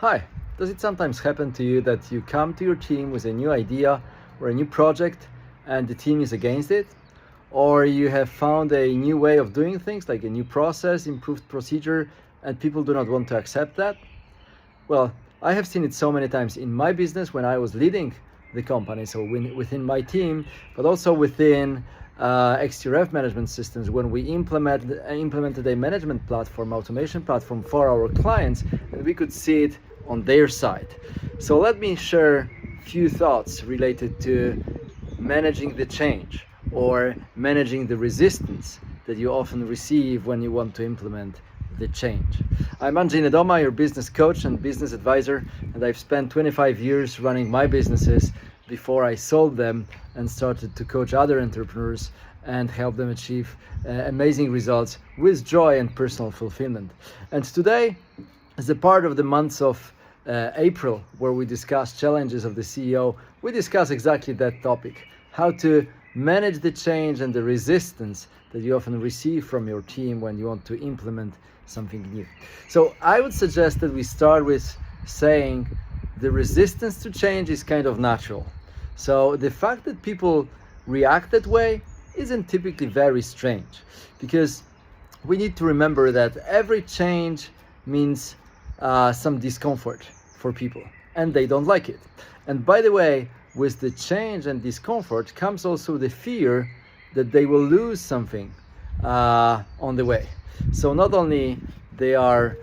Hi, does it sometimes happen to you that you come to your team with a new idea or a new project and the team is against it? Or you have found a new way of doing things, like a new process, improved procedure, and people do not want to accept that? Well, I have seen it so many times in my business when I was leading the company, so within my team, but also within XTRF management systems when we implemented a management platform, automation platform for our clients, and we could see it on their side. So let me share a few thoughts related to managing the change or managing the resistance that you often receive when you want to implement the change. I'm Andrzej Nedoma, your business coach and business advisor, and I've spent 25 years running my businesses before I sold them and started to coach other entrepreneurs and help them achieve amazing results with joy and personal fulfillment. And today, as a part of the months of April, where we discuss challenges of the CEO, we discuss exactly that topic: how to manage the change and the resistance that you often receive from your team when you want to implement something new. So I would suggest that we start with saying the resistance to change is kind of natural. So the fact that people react that way isn't typically very strange, because we need to remember that every change means some discomfort for people, and they don't like it. And by the way, with the change and discomfort comes also the fear that they will lose something on the way. So not only they are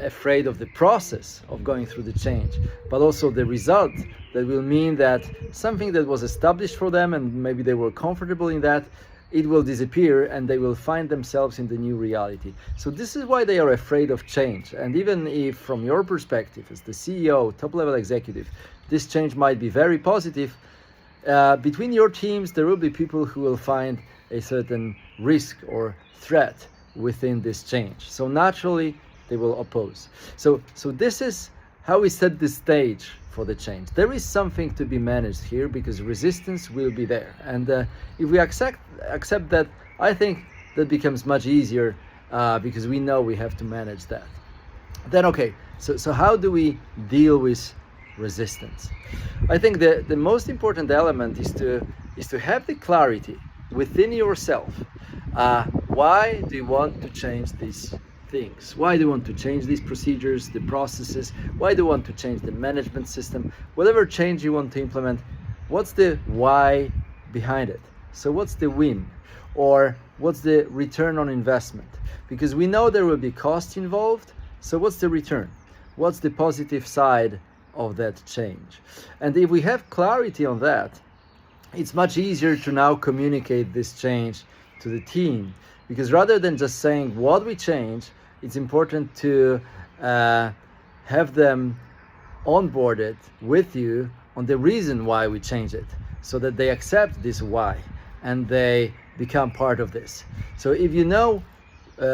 afraid of the process of going through the change, but also the result that will mean that something that was established for them and maybe they were comfortable in that, it will disappear and they will find themselves in the new reality. So this is why they are afraid of change. And even if from your perspective as the CEO, top level executive, this change might be very positive, between your teams there will be people who will find a certain risk or threat within this change. So naturally they will oppose. So this is how we set the stage for the change. There is something to be managed here because resistance will be there. And if we accept that, I think that becomes much easier because we know we have to manage that. Then okay, so how do we deal with resistance? I think the most important element is to have the clarity within yourself. Why do you want to change these things? Why do you want to change these procedures, the processes? Why do you want to change the management system? Whatever change you want to implement, what's the why behind it? So what's the win? Or what's the return on investment? Because we know there will be cost involved, so what's the return? What's the positive side of that change? And if we have clarity on that, it's much easier to now communicate this change to the team, because rather than just saying what we change, it's important to have them onboarded with you on the reason why we change it, so that they accept this why and they become part of this. So if you know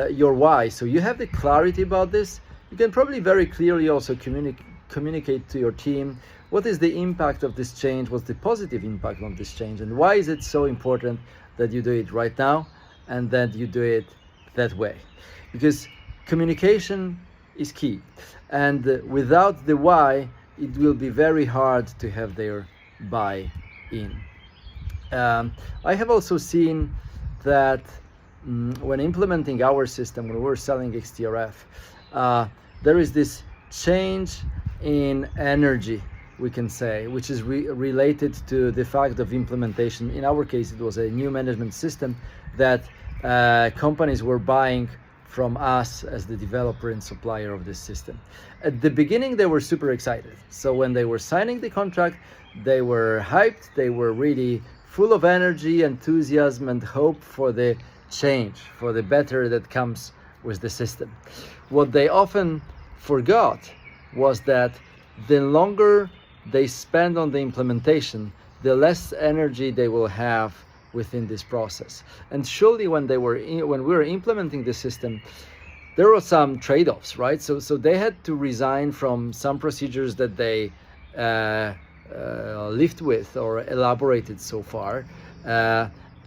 your why, so you have the clarity about this, you can probably very clearly also communicate to your team what is the impact of this change, what's the positive impact on this change, and why is it so important that you do it right now and that you do it that way. Because communication is key, and without the why, it will be very hard to have their buy-in. I have also seen that when implementing our system, when we're selling XTRF, there is this change in energy, we can say, which is related to the fact of implementation. In our case, it was a new management system that companies were buying from us as the developer and supplier of this system. At the beginning, they were super excited. So when they were signing the contract, they were hyped, they were really full of energy, enthusiasm, and hope for the change, for the better that comes with the system. What they often forgot was that the longer they spend on the implementation, the less energy they will have within this process. And surely when we were implementing the system, there were some trade-offs, right? So they had to resign from some procedures that they lived with or elaborated so far,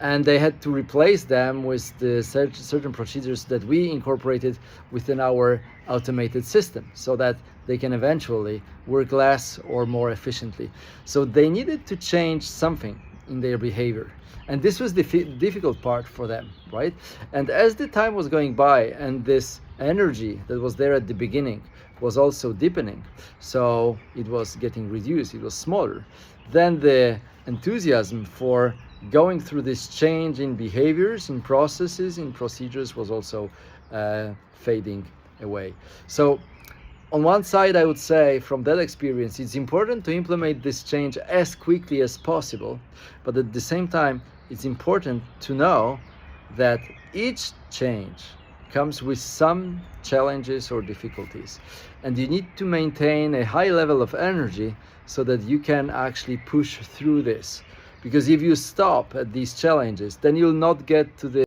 and they had to replace them with the certain procedures that we incorporated within our automated system so that they can eventually work less or more efficiently. So they needed to change something in their behavior, and this was the difficult part for them, right? And as the time was going by and this energy that was there at the beginning was also deepening, so it was getting reduced, it was smaller, then the enthusiasm for going through this change in behaviors, in processes, in procedures was also fading away. So on one side, I would say from that experience, it's important to implement this change as quickly as possible, but at the same time, it's important to know that each change comes with some challenges or difficulties, and you need to maintain a high level of energy so that you can actually push through this. Because if you stop at these challenges, then you'll not get to the